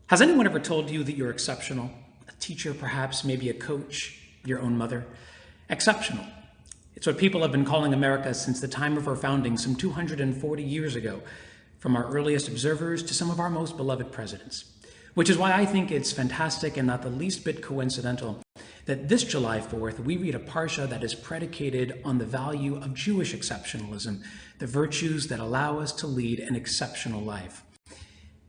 Has anyone ever told you that you're exceptional? A teacher, perhaps, maybe a coach, your own mother? Exceptional. It's what people have been calling America since the time of our founding some 240 years ago, from our earliest observers to some of our most beloved presidents. Which is why I think it's fantastic and not the least bit coincidental that this July 4th, we read a parsha that is predicated on the value of Jewish exceptionalism, the virtues that allow us to lead an exceptional life.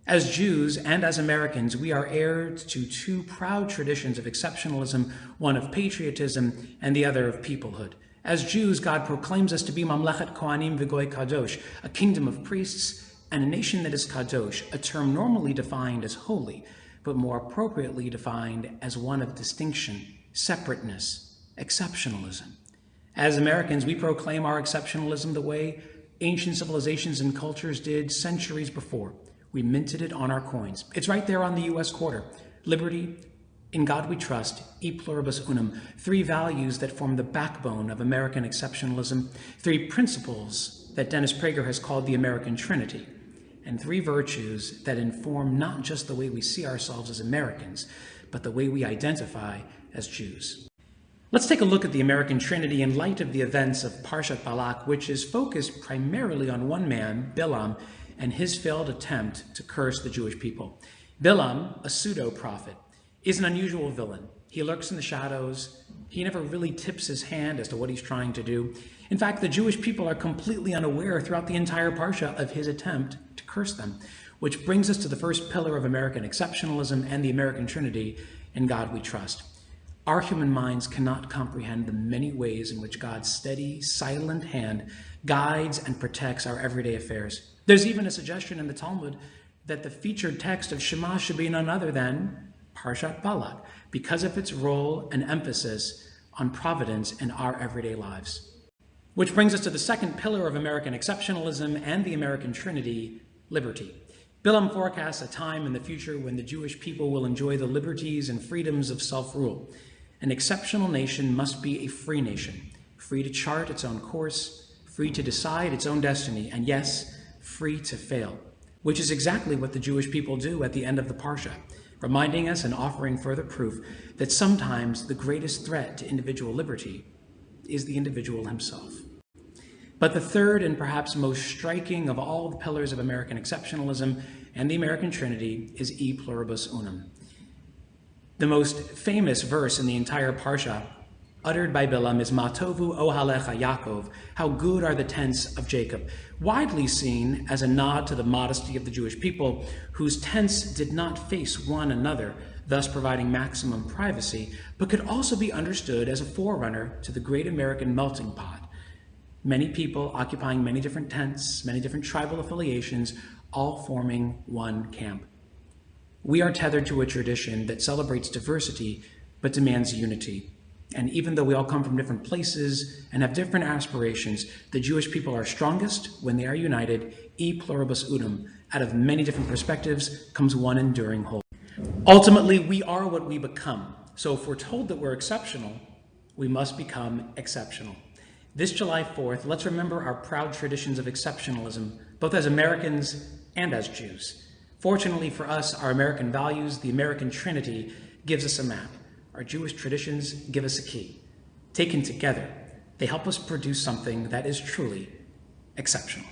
As Jews and as Americans, we are heirs to two proud traditions of exceptionalism, one of patriotism and the other of peoplehood. As Jews, God proclaims us to be Mamlechet Kohanim V'Goy Kadosh, a kingdom of priests and a nation that is Kadosh, a term normally defined as holy, but more appropriately defined as one of distinction, separateness, exceptionalism. As Americans, we proclaim our exceptionalism the way ancient civilizations and cultures did centuries before. We minted it on our coins. It's right there on the U.S. quarter. Liberty, in God we trust, e pluribus unum, three values that form the backbone of American exceptionalism, three principles that Dennis Prager has called the American Trinity, and three virtues that inform not just the way we see ourselves as Americans, but the way we identify as Jews. Let's take a look at the American Trinity in light of the events of Parshat Balak, which is focused primarily on one man, Bilam, and his failed attempt to curse the Jewish people. Bilam, a pseudo-prophet, is an unusual villain. He lurks in the shadows. He never really tips his hand as to what he's trying to do. In fact, the Jewish people are completely unaware throughout the entire parsha of his attempt to curse them, which brings us to the first pillar of American exceptionalism and the American Trinity, in God we trust. Our human minds cannot comprehend the many ways in which God's steady, silent hand guides and protects our everyday affairs. There's even a suggestion in the Talmud that the featured text of Shema should be none other than Parshat Balak, because of its role and emphasis on providence in our everyday lives. Which brings us to the second pillar of American exceptionalism and the American Trinity, liberty. Bilam forecasts a time in the future when the Jewish people will enjoy the liberties and freedoms of self-rule. An exceptional nation must be a free nation, free to chart its own course, free to decide its own destiny, and yes, free to fail, which is exactly what the Jewish people do at the end of the Parsha, reminding us and offering further proof that sometimes the greatest threat to individual liberty is the individual himself. But the third and perhaps most striking of all the pillars of American exceptionalism and the American Trinity is e pluribus unum. The most famous verse in the entire Parsha, uttered by Bilam, is Matovu ohalecha Yaakov, how good are the tents of Jacob, widely seen as a nod to the modesty of the Jewish people, whose tents did not face one another, thus providing maximum privacy, but could also be understood as a forerunner to the great American melting pot. Many people occupying many different tents, many different tribal affiliations, all forming one camp. We are tethered to a tradition that celebrates diversity, but demands unity. And even though we all come from different places and have different aspirations, the Jewish people are strongest when they are united, e pluribus unum. Out of many different perspectives comes one enduring whole. Ultimately, we are what we become. So if we're told that we're exceptional, we must become exceptional. This July 4th, let's remember our proud traditions of exceptionalism, both as Americans and as Jews. Fortunately for us, our American values, the American Trinity, gives us a map. Our Jewish traditions give us a key. Taken together, they help us produce something that is truly exceptional.